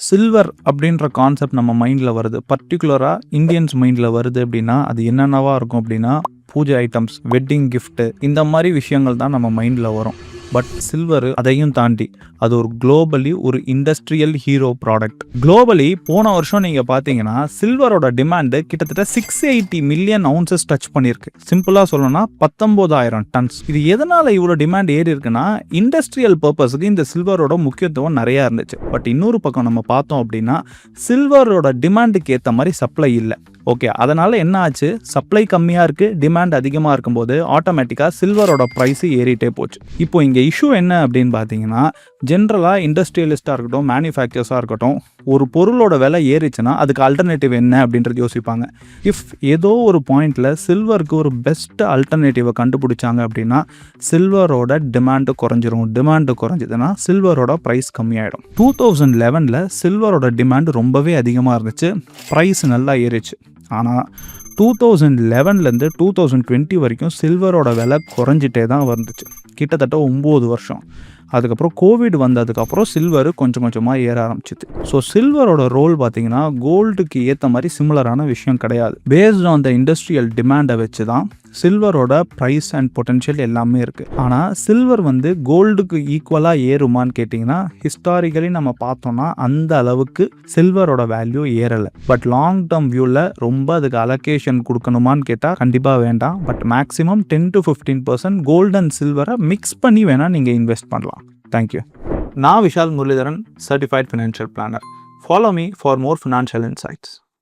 Silver அப்படின்ற concept நம்ம மைண்டில் வருது, பர்டிகுலராக இந்தியன்ஸ் மைண்டில் வருது அப்படின்னா அது என்னென்னவா இருக்கும் அப்படின்னா பூஜை ஐட்டம்ஸ், வெட்டிங் கிஃப்ட்டு, இந்த மாதிரி விஷயங்கள் தான் நம்ம மைண்டில் வரும். பட் சில்வர் அதையும் தாண்டி அது ஒரு குளோபலி ஒரு இண்டஸ்ட்ரியல் ஹீரோ ப்ராடக்ட். குளோபலி போன வருஷம் நீங்கள் பார்த்தீங்கன்னா சில்வரோட டிமாண்டு கிட்டத்தட்ட 680 மில்லியன் ounces டச் பண்ணியிருக்கு. சிம்பிளாக சொல்லணும்னா 19,000 டன்ஸ். இது எதனால் இவ்வளோ டிமாண்ட் ஏறி இருக்குன்னா இண்டஸ்ட்ரியல் பர்பஸுக்கு இந்த சில்வரோட முக்கியத்துவம் நிறையா இருந்துச்சு. பட் இன்னொரு பக்கம் நம்ம பார்த்தோம் அப்படின்னா சில்வரோட டிமாண்டுக்கு ஏற்ற மாதிரி சப்ளை இல்லை. ஓகே, அதனால் என்ன ஆச்சு, சப்ளை கம்மியாக இருக்குது, டிமாண்ட் அதிகமாக இருக்கும்போது ஆட்டோமேட்டிக்காக சில்வரோட ப்ரைஸு ஏறிட்டே போச்சு. இப்போ இங்கே இஷ்யூ என்ன அப்படின்னு பார்த்தீங்கன்னா ஜென்ரலாக இண்டஸ்ட்ரியலிஸ்ட்டாக இருக்கட்டும், மேனுஃபேக்சர்ஸாக இருக்கட்டும், ஒரு பொருளோட விலை ஏறிச்சுன்னா அதுக்கு அல்டர்னேட்டிவ் என்ன அப்படின்றது யோசிப்பாங்க. இஃப் ஏதோ ஒரு பாயிண்டில் சில்வருக்கு ஒரு பெஸ்ட் அல்டர்னேட்டிவை கண்டுபிடிச்சாங்க அப்படின்னா சில்வரோட டிமாண்டு குறைஞ்சிரும். டிமாண்டு குறைஞ்சிதுன்னா சில்வரோட ப்ரைஸ் கம்மியாயிடும். 2011 சில்வரோட டிமாண்டு ரொம்பவே அதிகமாக இருந்துச்சு, ப்ரைஸ் நல்லா ஏறிச்சு. ஆனால் 2011 2020 வரைக்கும் சில்வரோட விலை குறைஞ்சிட்டே தான் வந்துச்சு, கிட்டத்தட்ட 9 வருஷம். அதுக்கப்புறம் கோவிட் வந்ததுக்கப்புறம் சில்வர் கொஞ்சம் கொஞ்சமாக ஏற ஆரம்பிச்சிது. ஸோ சில்வரோட ரோல் பார்த்தீங்கன்னா கோல்டுக்கு ஏற்ற மாதிரி சிமிலரான விஷயம் கிடையாது. பேஸ்ட் ஆன் த இண்டஸ்ட்ரியல் டிமாண்டை வச்சு தான் சில்வரோட ப்ரைஸ் அண்ட் பொட்டென்ஷியல் எல்லாமே இருக்குது. ஆனால் சில்வர் கோல்டுக்கு ஈக்குவலாக ஏறுமான்னு கேட்டிங்கன்னா ஹிஸ்டாரிக்கலி நம்ம பார்த்தோம்னா அந்த அளவுக்கு சில்வரோட வேல்யூ ஏறலை. பட் லாங் டேர்ம் வியூவில் ரொம்ப அதுக்கு அலோகேஷன் கொடுக்கணுமான்னு கேட்டால் கண்டிப்பாக வேண்டாம். But maximum 10 to 15% gold and சில்வரை மிக்ஸ் பண்ணி வேணால் நீங்கள் இன்வெஸ்ட் பண்ணலாம். தேங்க்யூ. நான் Vishal Muralidharan, certified financial planner. Follow me for more financial insights.